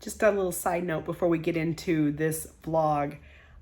Just a little side note before we get into this vlog.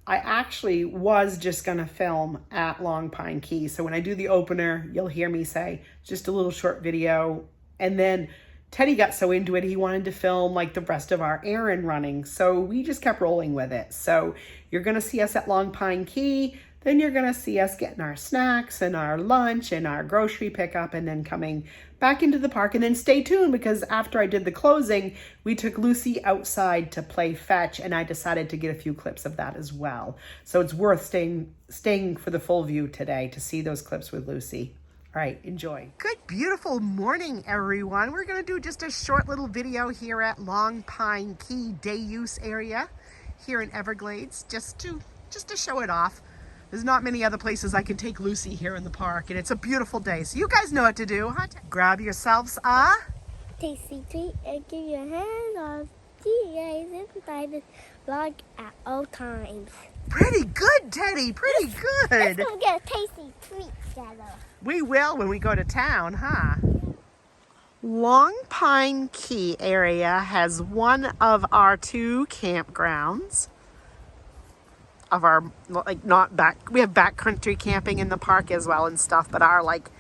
I actually was just gonna film at Long Pine Key. So when I do the opener, you'll hear me say just a little short video. And then Teddy got so into it, he wanted to film like the rest of our errand running. So we just kept rolling with it. So you're gonna see us at Long Pine Key. Then you're gonna see us getting our snacks and our lunch and our grocery pickup and then coming back into the park. And then stay tuned, because after I did the closing, we took Lucy outside to play fetch, and I decided to get a few clips of that as well. So it's worth staying for the full view today to see those clips with Lucy. All right, enjoy. Good, beautiful morning, everyone. We're gonna do just a short little video here at Long Pine Key day use area here in Everglades, just to show it off. There's not many other places I can take Lucy here in the park, and it's a beautiful day. So you guys know what to do, huh? Grab yourselves a tasty treat and give your hands off. See you guys inside this vlog at all times. Pretty good, Teddy. Pretty good. Let's go get a tasty treat together. We will when we go to town, huh? Long Pine Key area has one of our two campgrounds. Of our, like, not back, we have backcountry camping in the park as well and stuff, but our like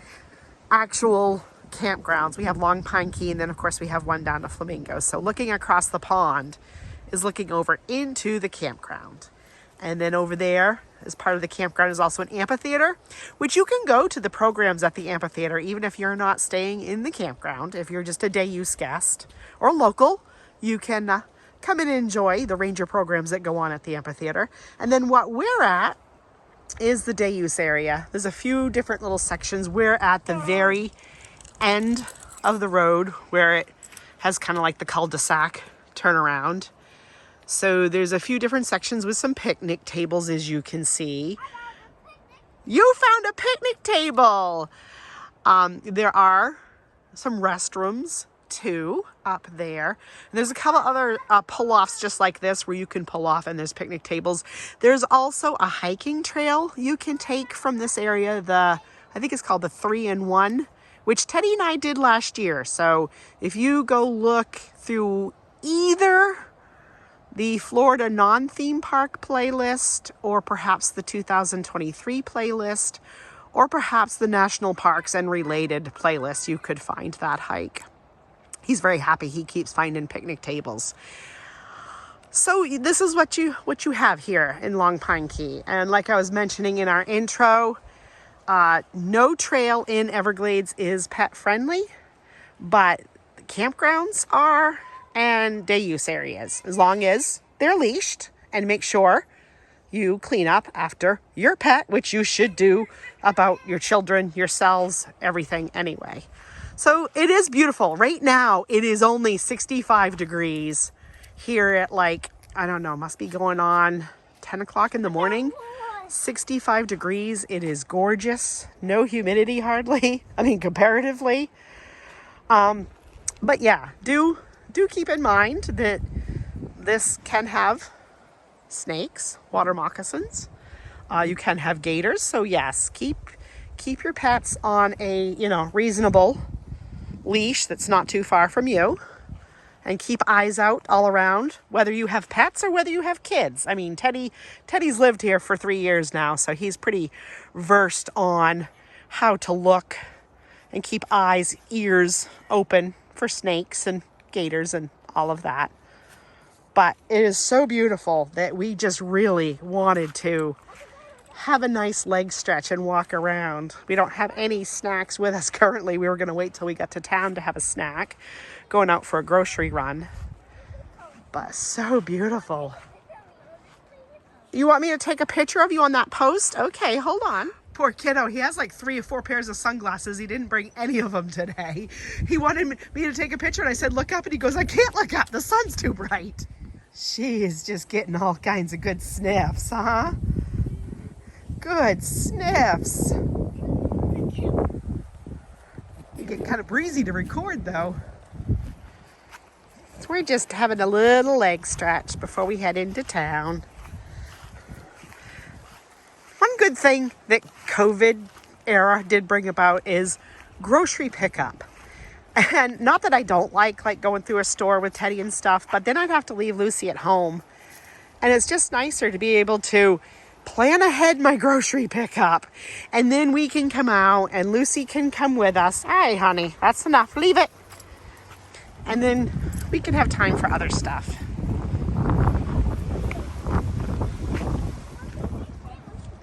actual campgrounds, we have Long Pine Key, and then of course we have one down to Flamingo. So looking across the pond is looking over into the campground. And then over there, as part of the campground, is also an amphitheater, which you can go to the programs at the amphitheater even if you're not staying in the campground. If you're just a day use guest or local, you can come in and enjoy the ranger programs that go on at the amphitheater. And then what we're at is the day use area. There's a few different little sections. We're at the very end of the road where it has kind of like the cul-de-sac turnaround. So there's a few different sections with some picnic tables, as you can see. You found a picnic table. There are some restrooms too up there. And there's a couple other pull-offs just like this where you can pull off, and there's picnic tables. There's also a hiking trail you can take from this area. I think it's called the 3-in-1, which Teddy and I did last year. So if you go look through either the Florida non-theme park playlist or perhaps the 2023 playlist or perhaps the national parks and related playlist, you could find that hike. He's very happy. He keeps finding picnic tables. So this is what you have here in Long Pine Key. And like I was mentioning in our intro, no trail in Everglades is pet friendly, but the campgrounds are, and day use areas, as long as they're leashed, and make sure you clean up after your pet, which you should do about your children, yourselves, everything anyway. So it is beautiful. Right now, it is only 65 degrees here at like, I don't know, must be going on 10 o'clock in the morning. 65 degrees. It is gorgeous. No humidity hardly. I mean, comparatively. But yeah, do keep in mind that this can have snakes, water moccasins. You can have gators. So yes, keep your pets on a, reasonable leash that's not too far from you, and keep eyes out all around, whether you have pets or whether you have kids. I mean, Teddy's lived here for 3 years now, so he's pretty versed on how to look and keep eyes, ears open for snakes and gators and all of that. But it is so beautiful that we just really wanted to have a nice leg stretch and walk around. We don't have any snacks with us currently. We were going to wait till we got to town to have a snack, going out for a grocery run. But so beautiful. You want me to take a picture of you on that post? Okay, hold on. Poor kiddo, he has like 3 or 4 pairs of sunglasses. He didn't bring any of them today. He wanted me to take a picture, and I said, look up, and he goes, I can't look up, the sun's too bright. She is just getting all kinds of good sniffs, huh? Good sniffs. You get kind of breezy to record though. So we're just having a little leg stretch before we head into town. One good thing that COVID era did bring about is grocery pickup. And not that I don't like going through a store with Teddy and stuff, but then I'd have to leave Lucy at home. And it's just nicer to be able to plan ahead my grocery pickup. And then we can come out and Lucy can come with us. All right, honey, that's enough. Leave it. And then we can have time for other stuff.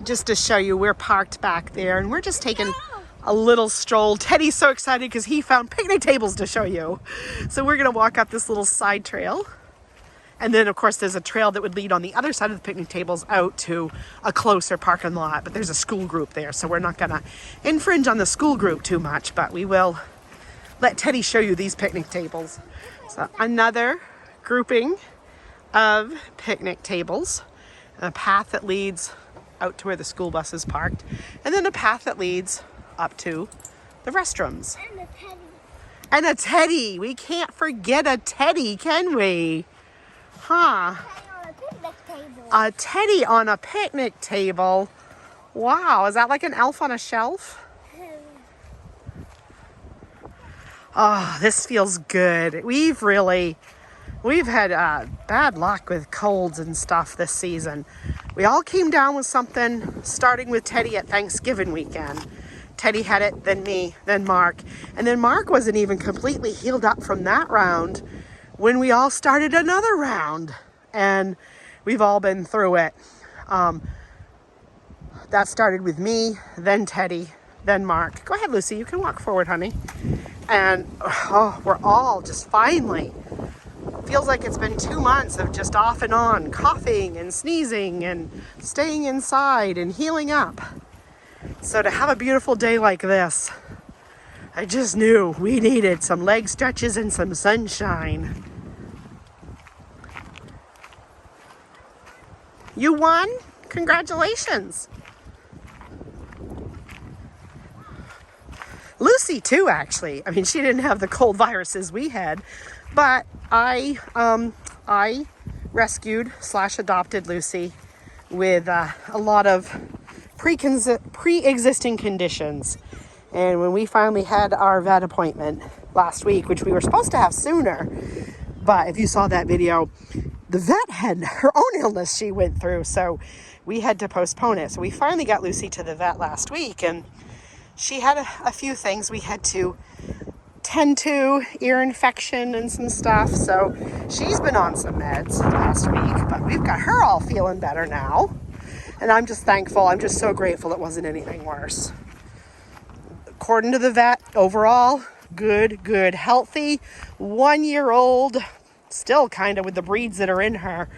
Just to show you, we're parked back there and we're just taking a little stroll. Teddy's so excited because he found picnic tables to show you. So we're gonna walk up this little side trail. And then of course there's a trail that would lead on the other side of the picnic tables out to a closer parking lot, but there's a school group there. So we're not gonna infringe on the school group too much, but we will let Teddy show you these picnic tables. So another grouping of picnic tables, a path that leads out to where the school bus is parked, and then a path that leads up to the restrooms. And a teddy. And a teddy. We can't forget a teddy, can we? Huh. On a picnic table. A teddy on a picnic table. Wow, is that like an elf on a shelf? Oh, this feels good. We've had bad luck with colds and stuff this season. We all came down with something, starting with Teddy at Thanksgiving weekend. Teddy had it, then me, then Mark. And then Mark wasn't even completely healed up from that round when we all started another round. And we've all been through it. That started with me, then Teddy, then Mark. Go ahead, Lucy, you can walk forward, honey. And we're all just finally, feels like it's been 2 months of just off and on, coughing and sneezing and staying inside and healing up. So to have a beautiful day like this, I just knew we needed some leg stretches and some sunshine. You won? Congratulations. Lucy too, actually. I mean, she didn't have the cold viruses we had, but I rescued / adopted Lucy with a lot of pre-existing conditions. And when we finally had our vet appointment last week, which we were supposed to have sooner, but if you saw that video, the vet had her own illness she went through, so we had to postpone it. So we finally got Lucy to the vet last week, and she had a few things we had to tend to, ear infection and some stuff. So she's been on some meds last week, but we've got her all feeling better now. And I'm just thankful. I'm just so grateful it wasn't anything worse. According to the vet, overall, good, healthy, 1 year old, still kind of with the breeds that are in her.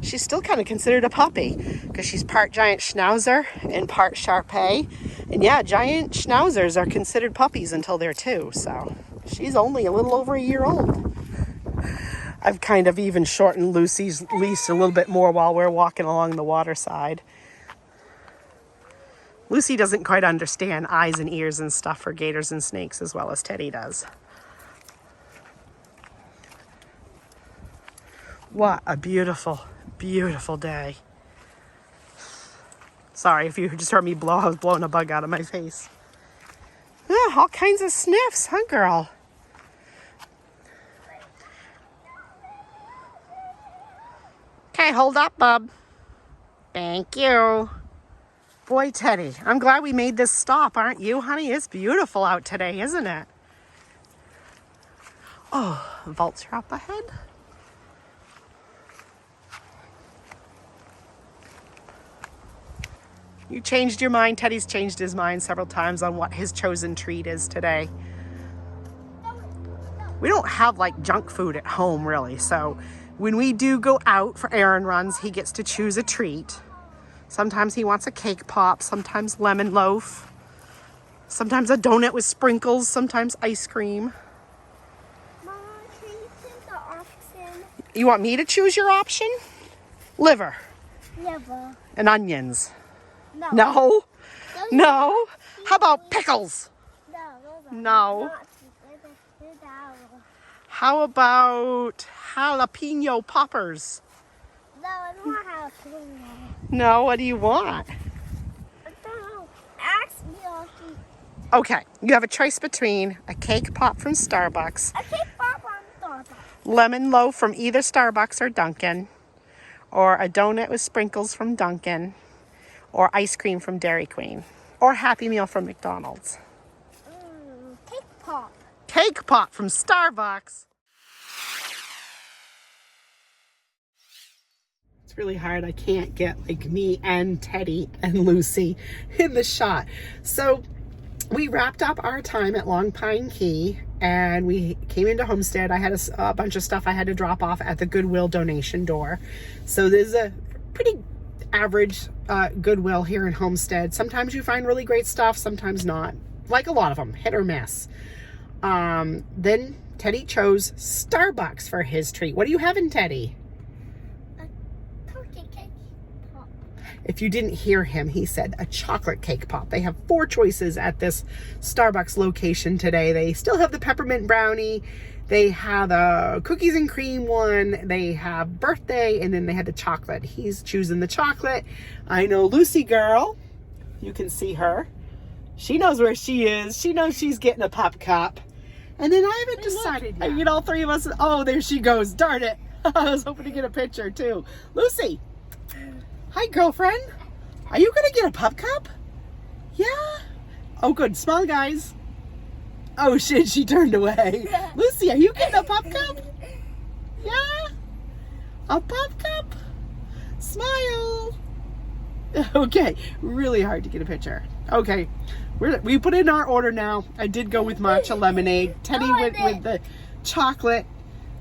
She's still kind of considered a puppy because she's part giant schnauzer and part Shar-Pei. And yeah, giant schnauzers are considered puppies until they're 2. So she's only a little over 1 year old. I've kind of even shortened Lucy's leash a little bit more while we're walking along the water side. Lucy doesn't quite understand eyes and ears and stuff for gators and snakes as well as Teddy does. What a beautiful, beautiful day. Sorry if you just heard me blow. I was blowing a bug out of my face. Yeah, all kinds of sniffs, huh, girl? Okay, hold up, bub. Thank you. Boy, Teddy, I'm glad we made this stop, aren't you, honey? It's beautiful out today, isn't it? Oh, vaults are up ahead. You changed your mind. Teddy's changed his mind several times on what his chosen treat is today. We don't have like junk food at home, really. So when we do go out for errand runs, he gets to choose a treat. Sometimes he wants a cake pop, sometimes lemon loaf, sometimes a donut with sprinkles, sometimes ice cream. Mama, can you choose the option? You want me to choose your option? Liver. Liver. And onions. No. No? Those No? are How about pickles? No, those are No. not they're sour. How about jalapeno poppers? No, I don't want jalapeno. No, what do you want? I don't know. Ask me, Auntie. Okay, you have a choice between a cake pop from Starbucks, A cake pop on Starbucks. lemon loaf from either Starbucks or Dunkin', or a donut with sprinkles from Dunkin', or ice cream from Dairy Queen, or Happy Meal from McDonald's. Cake pop. Cake pop from Starbucks. It's really hard. I can't get like me and Teddy and Lucy in the shot. So we wrapped up our time at Long Pine Key and we came into Homestead. I had a bunch of stuff I had to drop off at the Goodwill donation door. So there's a pretty average Goodwill here in Homestead. Sometimes you find really great stuff, sometimes not. Like a lot of them, hit or miss. Then Teddy chose Starbucks for his treat. What are you having, Teddy? If you didn't hear him, he said a chocolate cake pop. They have 4 choices at this Starbucks location today. They still have the peppermint brownie. They have a cookies and cream one. They have birthday, and then they had the chocolate. He's choosing the chocolate. I know Lucy girl. You can see her. She knows where she is. She knows she's getting a pop cup. And then I haven't decided yet. I get all 3 of us. Oh, there she goes. Darn it. I was hoping to get a picture too. Lucy. Hi, girlfriend. Are you going to get a pup cup? Yeah? Oh, good. Smile, guys. Oh, shit. She turned away. Lucy, are you getting a pup cup? Yeah? A pup cup? Smile. Okay. Really hard to get a picture. Okay. We put in our order now. I did go with matcha lemonade. Teddy went with the chocolate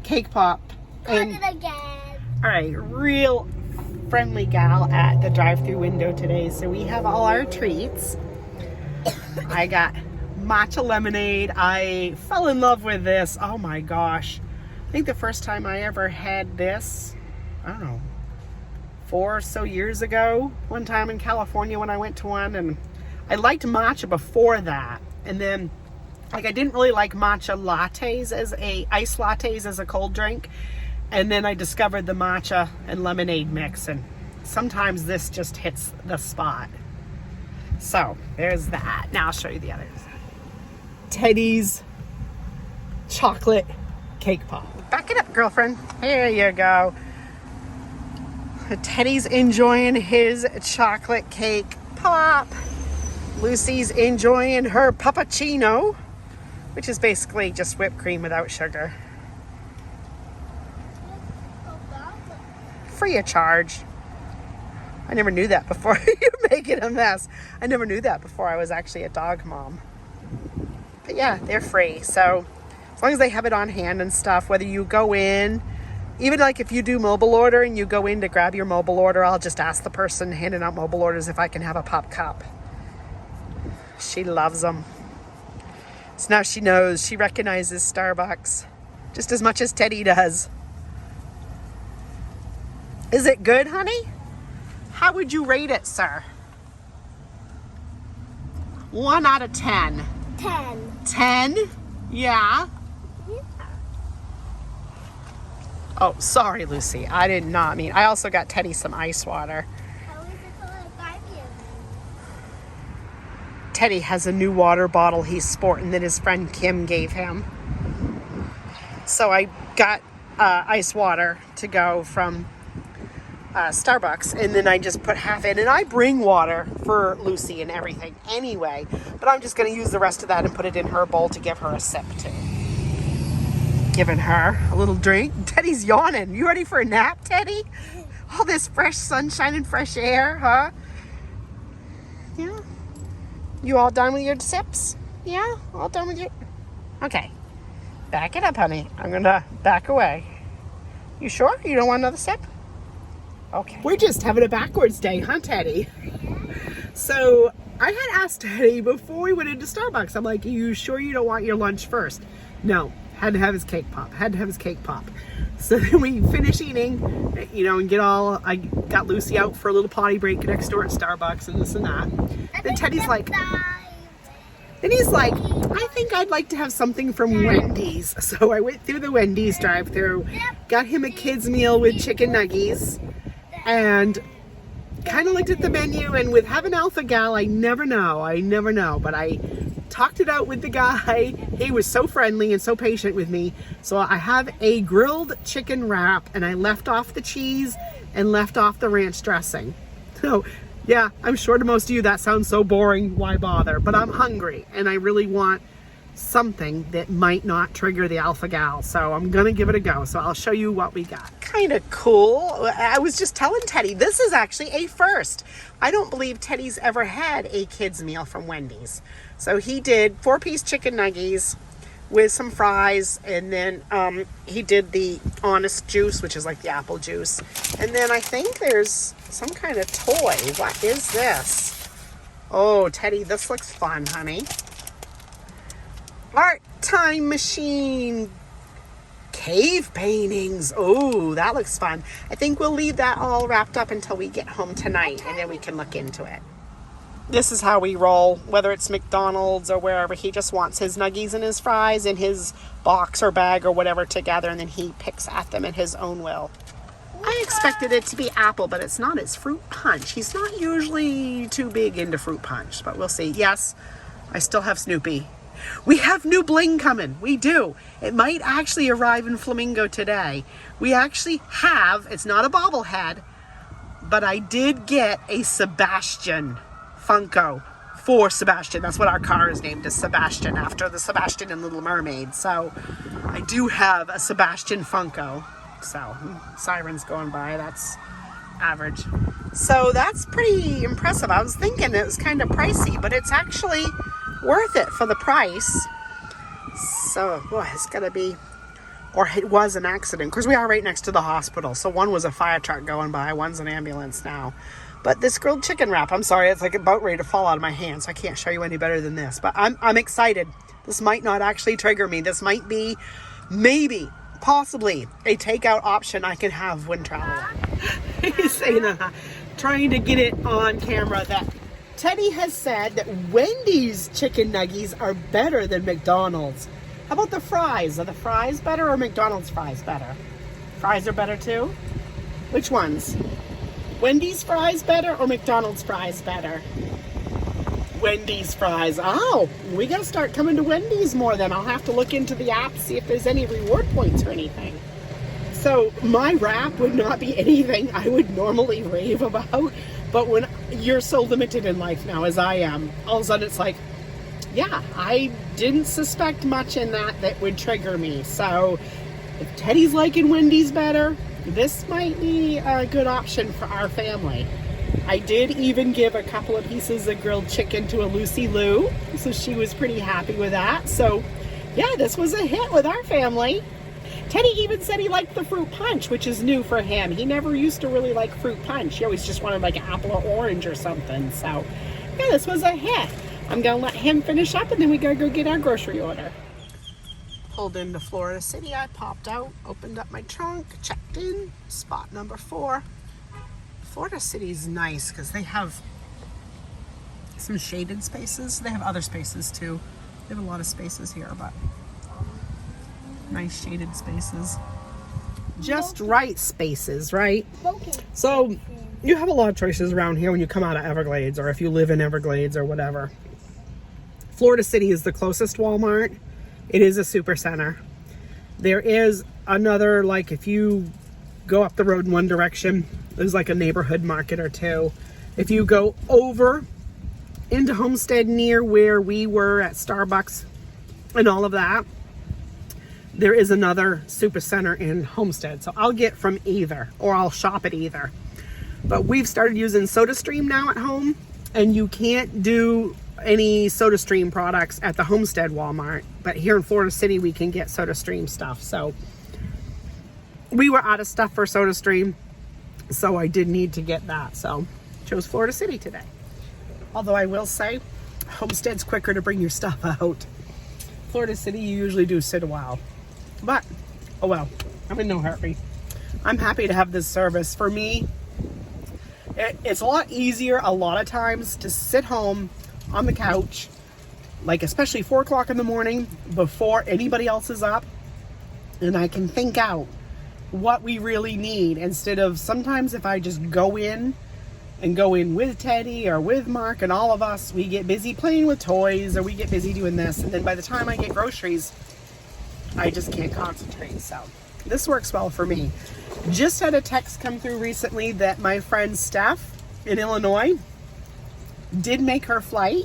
cake pop. And it again. All right. Real friendly gal at the drive-through window today, so we have all our treats. I got matcha lemonade. I fell in love with this. Oh my gosh, I think the first time I ever had this, I don't know, 4 or so years ago, one time in California when I went to one. And I liked matcha before that, and then like I didn't really like matcha lattes as iced lattes as a cold drink. And then I discovered the matcha and lemonade mix, and sometimes this just hits the spot. So there's that. Now I'll show you the others. Teddy's chocolate cake pop. Back it up, girlfriend. Here you go. Teddy's enjoying his chocolate cake pop. Lucy's enjoying her puppuccino, which is basically just whipped cream without sugar. Free of charge. I never knew that before. You're making a mess. I never knew that before I was actually a dog mom. But yeah, they're free. So as long as they have it on hand and stuff, whether you go in, even like if you do mobile order and you go in to grab your mobile order, I'll just ask the person handing out mobile orders if I can have a pop cup. She loves them. So now she knows. She recognizes Starbucks just as much as Teddy does. Is it good, honey? How would you rate it, sir? 1 out of 10. 10. 10? Yeah. Oh, sorry, Lucy. I did not mean. I also got Teddy some ice water. Teddy has a new water bottle he's sporting that his friend Kim gave him. So I got ice water to go from Starbucks, and then I just put half in, and I bring water for Lucy and everything anyway, but I'm just going to use the rest of that and put it in her bowl to give her a sip too. Giving her a little drink. Teddy's yawning. You ready for a nap, Teddy? All this fresh sunshine and fresh air, huh? Yeah. You all done with your sips? Yeah? All done with your... Okay. Back it up, honey. I'm going to back away. You sure? You don't want another sip? Okay. We're just having a backwards day, huh, Teddy? So I had asked Teddy before we went into Starbucks, I'm like, are you sure you don't want your lunch first? No. Had to have his cake pop. Had to have his cake pop. So then we finish eating, you know, and I got Lucy out for a little potty break next door at Starbucks and this and that. Then Teddy's like, I think I'd like to have something from Wendy's. So I went through the Wendy's drive-thru, got him a kid's meal with chicken nuggies, and kind of looked at the menu, and with having alpha gal, I never know, but I talked it out with the guy. He was so friendly and so patient with me. So I have a grilled chicken wrap, and I left off the cheese and left off the ranch dressing. So yeah, I'm sure to most of you that sounds so boring, why bother? But I'm hungry and I really want something that might not trigger the alpha gal. So I'm gonna give it a go. So I'll show you what we got. Kind of cool. I was just telling Teddy, this is actually a first. I don't believe Teddy's ever had a kid's meal from Wendy's. So he did 4-piece chicken nuggies with some fries, and then he did the Honest juice, which is like the apple juice. And then I think there's some kind of toy. What is this? Oh, Teddy, this looks fun, honey. Art time machine. Cave paintings. Oh, that looks fun. I think we'll leave that all wrapped up until we get home tonight, and then we can look into it. This is how we roll, whether it's McDonald's or wherever. He just wants his nuggies and his fries in his box or bag or whatever together, and then he picks at them at his own will. I expected it to be apple, but it's not. It's fruit punch. He's not usually too big into fruit punch, but we'll see. Yes, I still have Snoopy. We have new bling coming. We do. It might actually arrive in Flamingo today. We actually have, it's not a bobblehead, but I did get a Sebastian Funko for Sebastian. That's what our car is named, is Sebastian, after the Sebastian in Little Mermaid. So I do have a Sebastian Funko. So sirens going by, that's average. So that's pretty impressive. I was thinking it was kind of pricey, but it's actually worth it for the price. So boy, it's gonna be, or it was an accident, because we are right next to the hospital. So one was a fire truck going by, one's an ambulance now. But this grilled chicken wrap, I'm sorry, it's like about ready to fall out of my hands. So I can't show you any better than this, but I'm excited. This might not actually trigger me. This might be, maybe, possibly, a takeout option I can have when traveling. He's saying, trying to get it on camera that Teddy has said that Wendy's chicken nuggies are better than McDonald's. How about the fries? Are the fries better or McDonald's fries better? Fries are better too? Which ones? Wendy's fries better or McDonald's fries better? Wendy's fries. Oh, we gotta start coming to Wendy's more then. I'll have to look into the app, see if there's any reward points or anything. So my wrap would not be anything I would normally rave about, but when you're so limited in life now as I am, all of a sudden it's like, yeah, I didn't suspect much in that would trigger me. So if Teddy's liking Wendy's better, this might be a good option for our family. I did even give a couple of pieces of grilled chicken to a Lucy Lou, so she was pretty happy with that. So yeah, this was a hit with our family. Teddy even said he liked the fruit punch, which is new for him. He never used to really like fruit punch. He always just wanted like apple or orange or something. So yeah, this was a hit. I'm gonna let him finish up and then we gotta go get our grocery order. Pulled into Florida City, I popped out, opened up my trunk, checked in, spot number 4. Florida City's nice because they have some shaded spaces. They have other spaces too. They have a lot of spaces here, but nice shaded spaces. Just right spaces, right? So you have a lot of choices around here when you come out of Everglades, or if you live in Everglades or whatever. Florida City is the closest Walmart. It is a super center. There is another, like if you go up the road in one direction, there's like a neighborhood market or two. If you go over into Homestead near where we were at Starbucks and all of that, there is another super center in Homestead. So I'll get from either, or I'll shop at either. But we've started using SodaStream now at home, and you can't do any SodaStream products at the Homestead Walmart, but here in Florida City we can get SodaStream stuff. So we were out of stuff for SodaStream, so I did need to get that. So chose Florida City today. Although I will say, Homestead's quicker to bring your stuff out. Florida City, you usually do sit a while. But, oh well, I'm in no hurry. I'm happy to have this service. For me, it's a lot easier a lot of times to sit home on the couch, like especially 4 o'clock in the morning before anybody else is up, and I can think out what we really need instead of sometimes if I just go in and go in with Teddy or with Mark, and all of us, we get busy playing with toys, or we get busy doing this, and then by the time I get groceries, I just can't concentrate. So this works well for me. Just had a text come through recently that my friend Steph in Illinois did make her flight.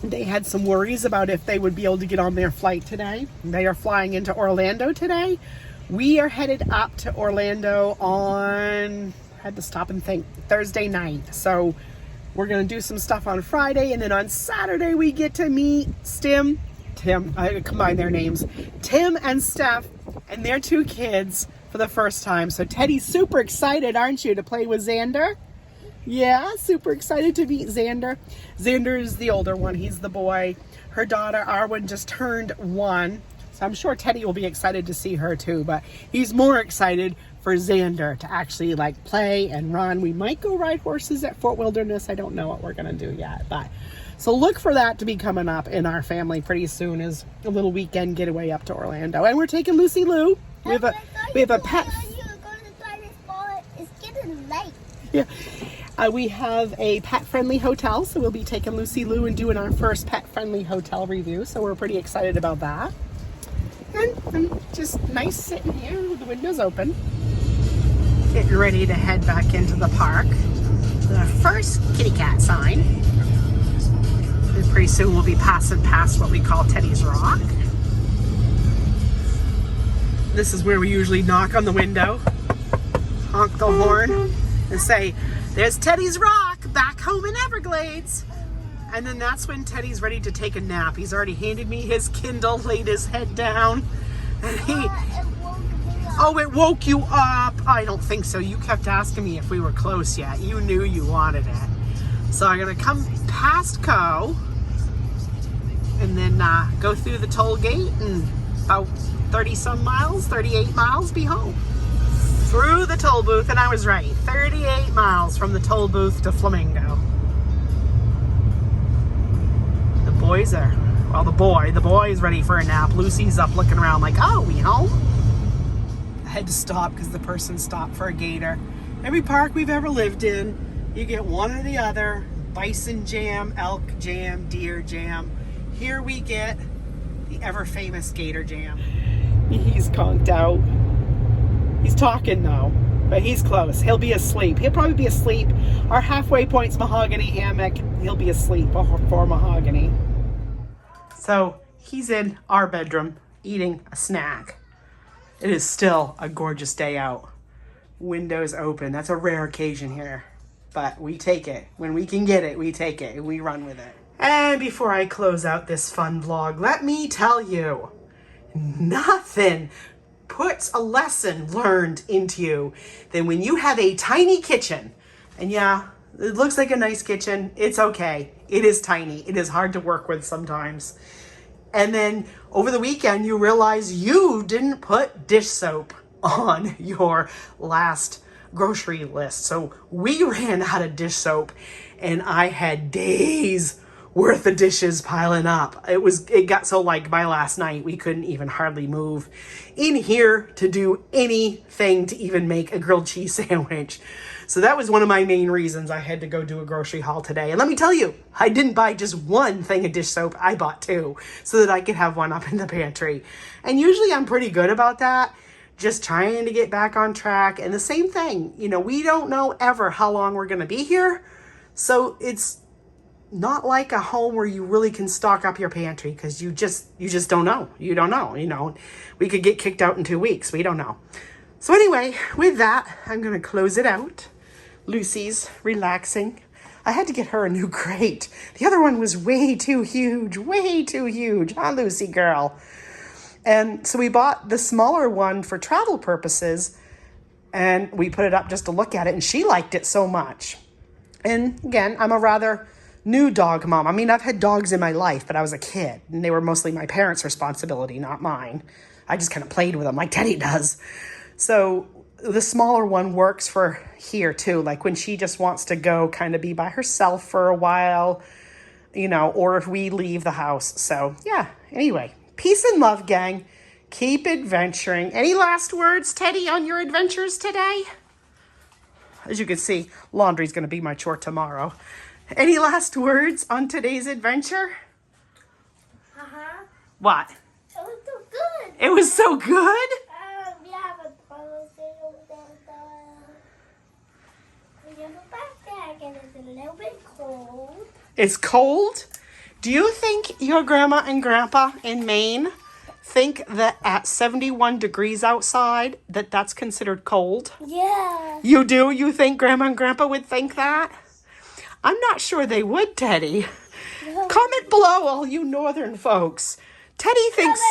They had some worries about if they would be able to get on their flight today. They are flying into Orlando today. We are headed up to Orlando on, I had to stop and think, Thursday night. So we're going to do some stuff on Friday, and then on Saturday we get to meet Tim, I combined their names, Tim and Steph and their two kids for the first time. So Teddy's super excited, aren't you, to play with Xander? Yeah, super excited to meet Xander. Xander is the older one. He's the boy. Her daughter, Arwen, just turned 1. So I'm sure Teddy will be excited to see her too. But he's more excited for Xander to actually like play and run. We might go ride horses at Fort Wilderness. I don't know what we're going to do yet. But so look for that to be coming up in our family pretty soon, is a little weekend getaway up to Orlando. And we're taking Lucy Lou. We have a pet. It's getting late. Yeah. We have a pet-friendly hotel, so we'll be taking Lucy Lou and doing our first pet-friendly hotel review, so we're pretty excited about that. And just nice sitting here with the windows open. Getting ready to head back into the park. The first kitty cat sign. And pretty soon we'll be passing past what we call Teddy's Rock. This is where we usually knock on the window, honk the horn, and say, "There's Teddy's Rock, back home in Everglades." And then that's when Teddy's ready to take a nap. He's already handed me his Kindle, laid his head down. And it woke you up. I don't think so. You kept asking me if we were close yet. You knew you wanted it. So I'm gonna come past Co. and then go through the toll gate, and about 30 some miles, 38 miles, be home. Through the toll booth, and I was right, 38 miles from the toll booth to Flamingo. The boys are, well, the boy is ready for a nap. Lucy's up looking around like, oh, we home? I had to stop because the person stopped for a gator. Every park we've ever lived in, you get one or the other, bison jam, elk jam, deer jam. Here we get the ever famous gator jam. He's conked out. He's talking though, but he's close. He'll be asleep. He'll probably be asleep. Our halfway point's mahogany hammock. He'll be asleep for mahogany. So he's in our bedroom eating a snack. It is still a gorgeous day out. Windows open. That's a rare occasion here, but we take it. When we can get it, we take it and we run with it. And before I close out this fun vlog, let me tell you, nothing puts a lesson learned into you than when you have a tiny kitchen. And yeah, it looks like a nice kitchen. It's okay. It is tiny. It is hard to work with sometimes. And then over the weekend, you realize you didn't put dish soap on your last grocery list. So we ran out of dish soap, and I had days worth of dishes piling up. It got so like by last night, we couldn't even hardly move in here to do anything to even make a grilled cheese sandwich. So that was one of my main reasons I had to go do a grocery haul today. And let me tell you, I didn't buy just one thing of dish soap. I bought 2 so that I could have one up in the pantry. And usually I'm pretty good about that, just trying to get back on track. And the same thing, you know, we don't know ever how long we're going to be here. So it's not like a home where you really can stock up your pantry, because you just don't know. You don't know, you know. We could get kicked out in 2 weeks. We don't know. So anyway, with that, I'm going to close it out. Lucy's relaxing. I had to get her a new crate. The other one was way too huge, huh, Lucy girl? And so we bought the smaller one for travel purposes, and we put it up just to look at it, and she liked it so much. And again, I'm a rather new dog mom. I mean, I've had dogs in my life, but I was a kid, and they were mostly my parents' responsibility, not mine. I just kind of played with them like Teddy does. So the smaller one works for here too, like when she just wants to go kind of be by herself for a while, you know, or if we leave the house. So yeah, anyway, peace and love, gang. Keep adventuring. Any last words, Teddy, on your adventures today? as you can see, laundry's going to be my chore tomorrow. Any last words on today's adventure? Uh-huh. What? It was so good. It was so good? We have a policy over there. We have a backpack and it's a little bit cold. It's cold? Do you think your grandma and grandpa in Maine think that at 71 degrees outside that that's considered cold? Yeah. You do? You think grandma and grandpa would think that? I'm not sure they would, Teddy. No. Comment below, all you northern folks. Teddy thinks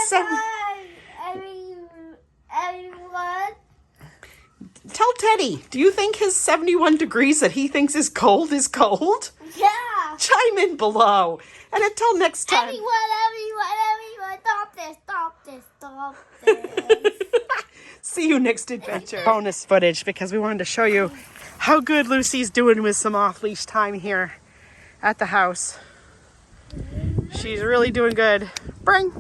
Everyone. Tell Teddy, do you think his 71 degrees that he thinks is cold? Yeah. Chime in below. And until next time. Everyone, stop this. See you next adventure. Bonus footage because we wanted to show you how good Lucy's doing with some off-leash time here at the house. She's really doing good. Bring.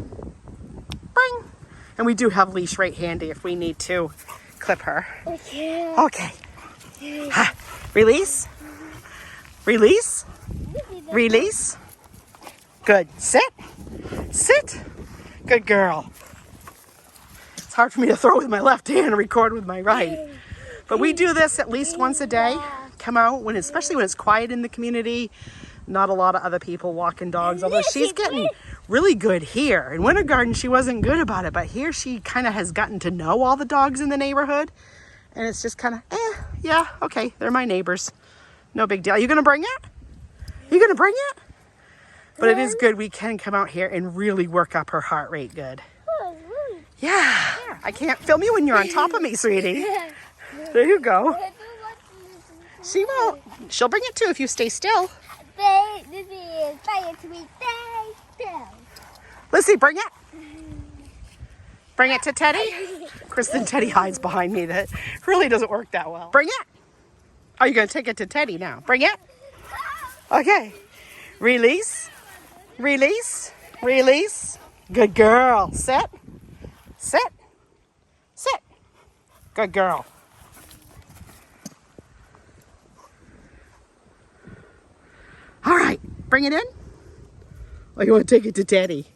And we do have leash right handy if we need to clip her. Okay. Okay. Release. Good. Sit. Good girl. It's hard for me to throw with my left hand and record with my right. But we do this at least once a day. Come out, especially when it's quiet in the community. Not a lot of other people walking dogs, although she's getting really good here. In Winter Garden, she wasn't good about it, but here she kind of has gotten to know all the dogs in the neighborhood. And it's just kind of, yeah, okay, they're my neighbors. No big deal. Are you going to bring it? But it is good we can come out here and really work up her heart rate good. Yeah. I can't film you when you're on top of me, sweetie. There you go. She won't. She'll bring it too if you stay still. Lizzie, bring it. Bring it to Teddy. Kristen, Teddy hides behind me. That really doesn't work that well. Bring it. Oh, you're going to take it to Teddy now. Bring it. Okay. Release. Good girl. Sit. Good girl. All right. Bring it in. Or you want to take it to Teddy?